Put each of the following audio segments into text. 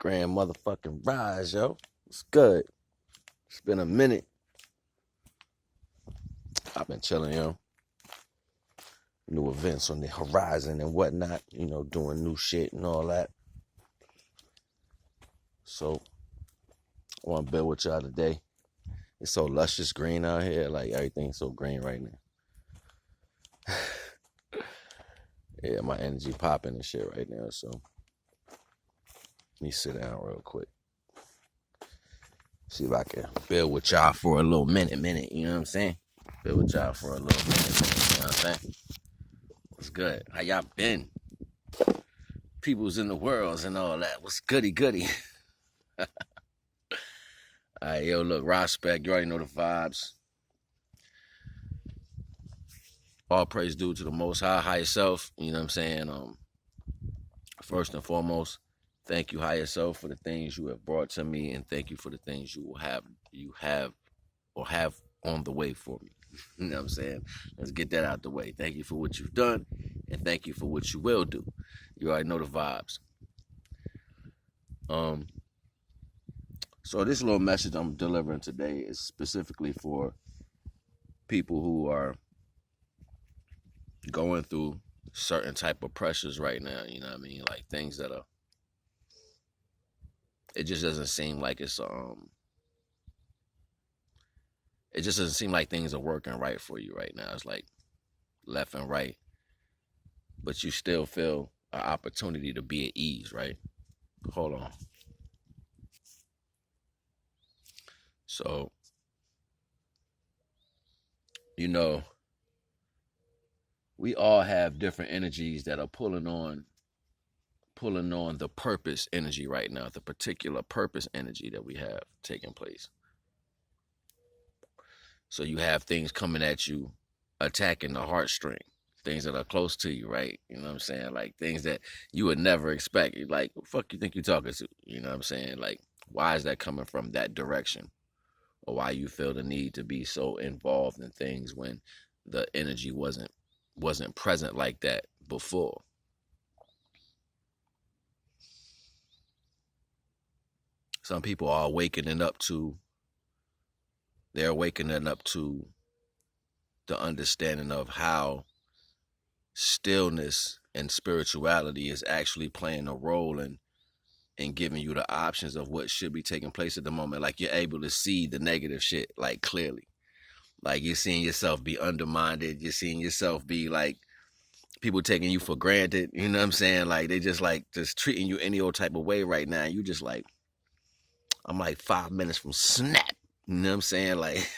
Grand motherfucking Rise, yo. It's good. It's been a minute. I've been chilling, yo. New events on the horizon and whatnot, doing new shit and all that. So, I want to build with y'all today. It's so luscious green out here. Like, everything's so green right now. Yeah, my energy popping and shit right now, so let me sit down real quick. See if I can build with y'all for a little minute, you know what I'm saying? Build with y'all for a little minute, you know what I'm saying? What's good? How y'all been? Peoples in the worlds and all that. What's goody? All right, yo, look, Rospect, you already know the vibes. All praise due to the Most High, higher self, you know what I'm saying? First and foremost, thank you, higher self, for the things you have brought to me, and thank you for the things you have on the way for me. You know what I'm saying? Let's get that out the way. Thank you for what you've done, and thank you for what you will do. You already know the vibes. So this little message I'm delivering today is specifically for people who are going through certain type of pressures right now, you know what I mean? Like things that it just doesn't seem like it just doesn't seem like things are working right for you right now. It's like left and right, but you still feel an opportunity to be at ease, right? Hold on. So, we all have different energies that are pulling on the purpose energy right now, the particular purpose energy that we have taking place. So you have things coming at you, attacking the heartstring, things that are close to you, right? You know what I'm saying? Like things that you would never expect. Like, what the fuck you think you're talking to? You know what I'm saying? Like, why is that coming from that direction? Or why you feel the need to be so involved in things when the energy wasn't present like that before? Some people are awakening up to the understanding of how stillness and spirituality is actually playing a role in giving you the options of what should be taking place at the moment. Like you're able to see the negative shit like clearly. Like you're seeing yourself be undermined. You're seeing yourself be like people taking you for granted. You know what I'm saying? Like they just treating you any old type of way right now. You just like, I'm like 5 minutes from snap. You know what I'm saying? Like,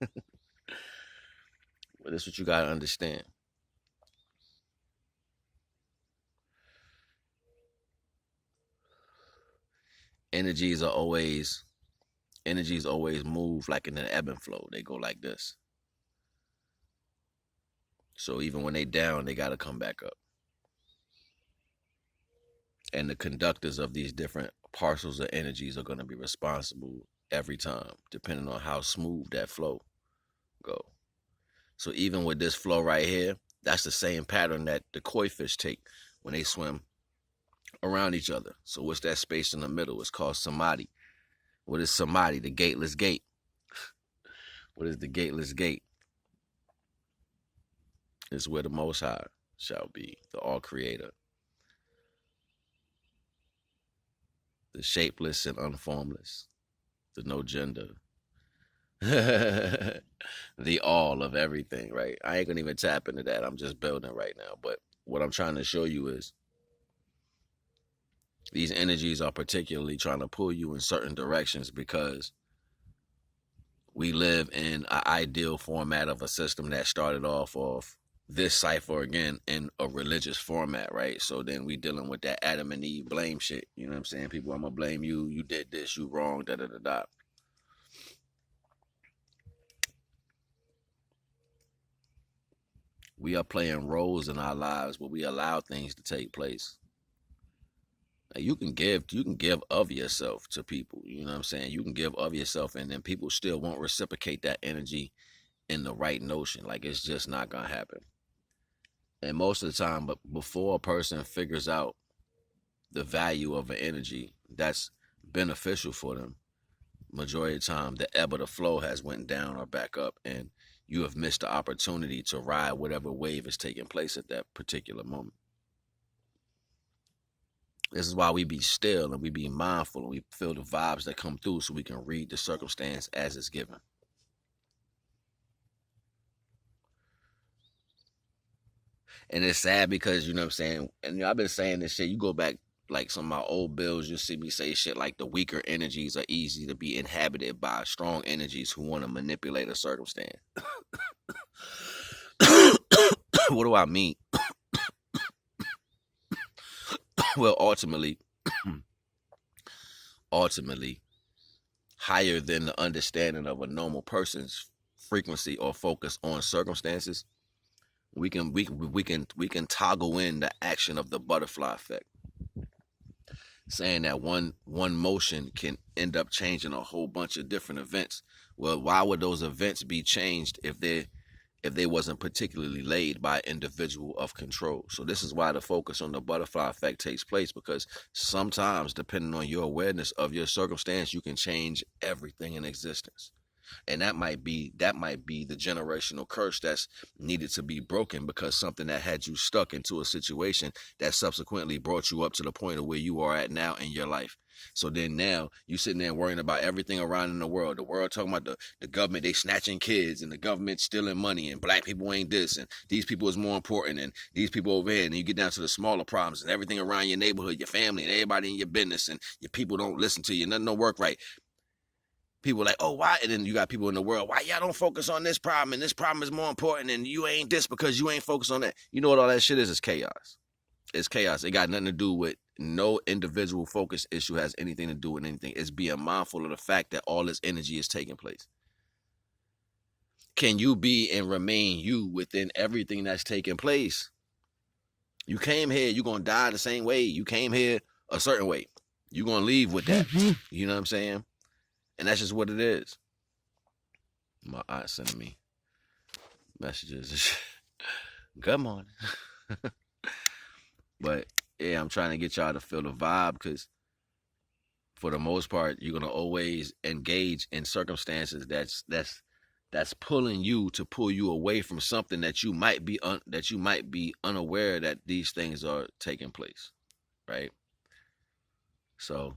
but that's what you gotta understand. Energies always move like in an ebb and flow. They go like this. So even when they down, they gotta come back up. And the conductors of these different parcels of energies are gonna be responsible every time, depending on how smooth that flow go. So even with this flow right here, that's the same pattern that the koi fish take when they swim around each other. So what's that space in the middle? It's called samadhi. What is samadhi? The gateless gate. What is the gateless gate? It's where the Most High shall be, the All Creator, the shapeless and unformless, the no gender, the all of everything, right? I ain't gonna even tap into that. I'm just building right now. But what I'm trying to show you is these energies are particularly trying to pull you in certain directions because we live in an ideal format of a system that started off of this cipher again in a religious format, right? So then we dealing with that Adam and Eve blame shit. You know what I'm saying? People, I'm gonna blame you. You did this. You wrong. Da da da da. We are playing roles in our lives where we allow things to take place. Now, you can give of yourself to people. You know what I'm saying? You can give of yourself, and then people still won't reciprocate that energy in the right notion. Like it's just not gonna happen. And most of the time, but before a person figures out the value of an energy, that's beneficial for them. Majority of the time, the ebb of the flow has went down or back up, and you have missed the opportunity to ride whatever wave is taking place at that particular moment. This is why we be still and we be mindful and we feel the vibes that come through so we can read the circumstance as it's given. And it's sad because, you know what I'm saying, and I've been saying this shit, you go back like some of my old bills, you'll see me say shit like the weaker energies are easy to be inhabited by strong energies who want to manipulate a circumstance. What do I mean? Well, ultimately, higher than the understanding of a normal person's frequency or focus on circumstances, we can toggle in the action of the butterfly effect, saying that one motion can end up changing a whole bunch of different events. Well, why would those events be changed if they wasn't particularly laid by an individual of control? So this is why the focus on the butterfly effect takes place, because sometimes, depending on your awareness of your circumstance, you can change everything in existence. And that might be the generational curse that's needed to be broken, because something that had you stuck into a situation that subsequently brought you up to the point of where you are at now in your life. So then now you sitting there worrying about everything around in the world talking about the government, they snatching kids, and the government stealing money, and black people ain't this, and these people is more important, and these people over here. And you get down to the smaller problems and everything around your neighborhood, your family, and everybody in your business, and your people don't listen to you, nothing don't work right. People like, oh, why? And then you got people in the world, why y'all don't focus on this problem, and this problem is more important, and you ain't this because you ain't focused on that. You know what all that shit is? It's chaos. It's chaos. It got nothing to do with, no individual focus issue has anything to do with anything. It's being mindful of the fact that all this energy is taking place. Can you be and remain you within everything that's taking place? You came here, you're going to die the same way. You came here a certain way. You're going to leave with that. You know what I'm saying? And that's just what it is. My aunt sending me messages. Good morning. But yeah, I'm trying to get y'all to feel the vibe, because for the most part, you're gonna always engage in circumstances that's pulling you to pull you away from something that you might be unaware that these things are taking place, right? So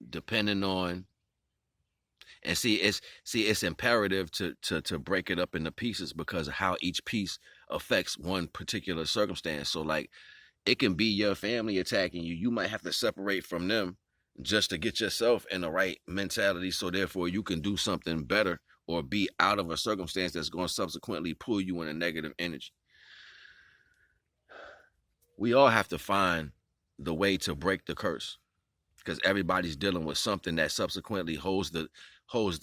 depending on, and it's imperative to break it up into pieces because of how each piece affects one particular circumstance. So like, it can be your family attacking you. You might have to separate from them just to get yourself in the right mentality, so therefore you can do something better or be out of a circumstance that's going to subsequently pull you in a negative energy. We all have to find the way to break the curse, because everybody's dealing with something that subsequently holds the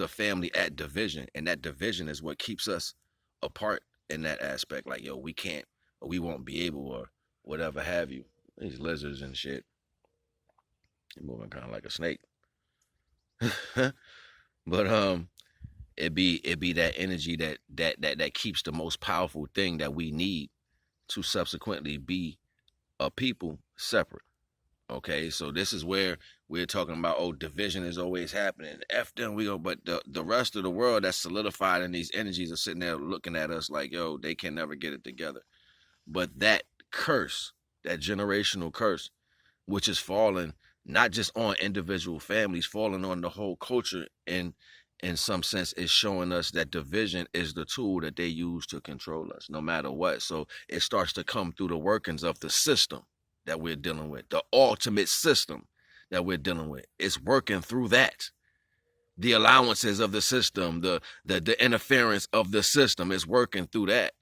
family at division, and that division is what keeps us apart in that aspect. Like, yo, we can't, or we won't be able, or whatever have you. These lizards and shit, they're moving kind of like a snake. But it be that energy that keeps the most powerful thing that we need to subsequently be a people separate. Okay, so this is where we're talking about, oh, division is always happening. F them, we go. But the rest of the world that's solidified in these energies are sitting there looking at us like, yo, they can never get it together. But that curse, that generational curse, which is falling not just on individual families, falling on the whole culture, in some sense, is showing us that division is the tool that they use to control us, no matter what. So it starts to come through the workings of the system that we're dealing with, the ultimate system that we're dealing with. It's working through that. The allowances of the system, the interference of the system is working through that,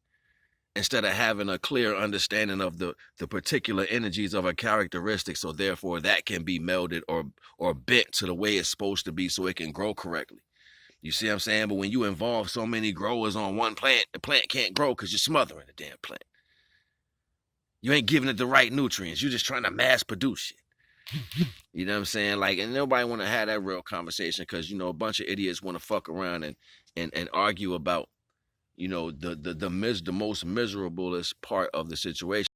instead of having a clear understanding of the particular energies of a characteristic, so therefore that can be melded or bent to the way it's supposed to be so it can grow correctly. You see what I'm saying? But when you involve so many growers on one plant, the plant can't grow because you're smothering the damn plant. You ain't giving it the right nutrients. You're just trying to mass produce shit. You know what I'm saying? Like, and nobody want to have that real conversation, because, you know, a bunch of idiots want to fuck around and argue about, you know, the most miserablest part of the situation.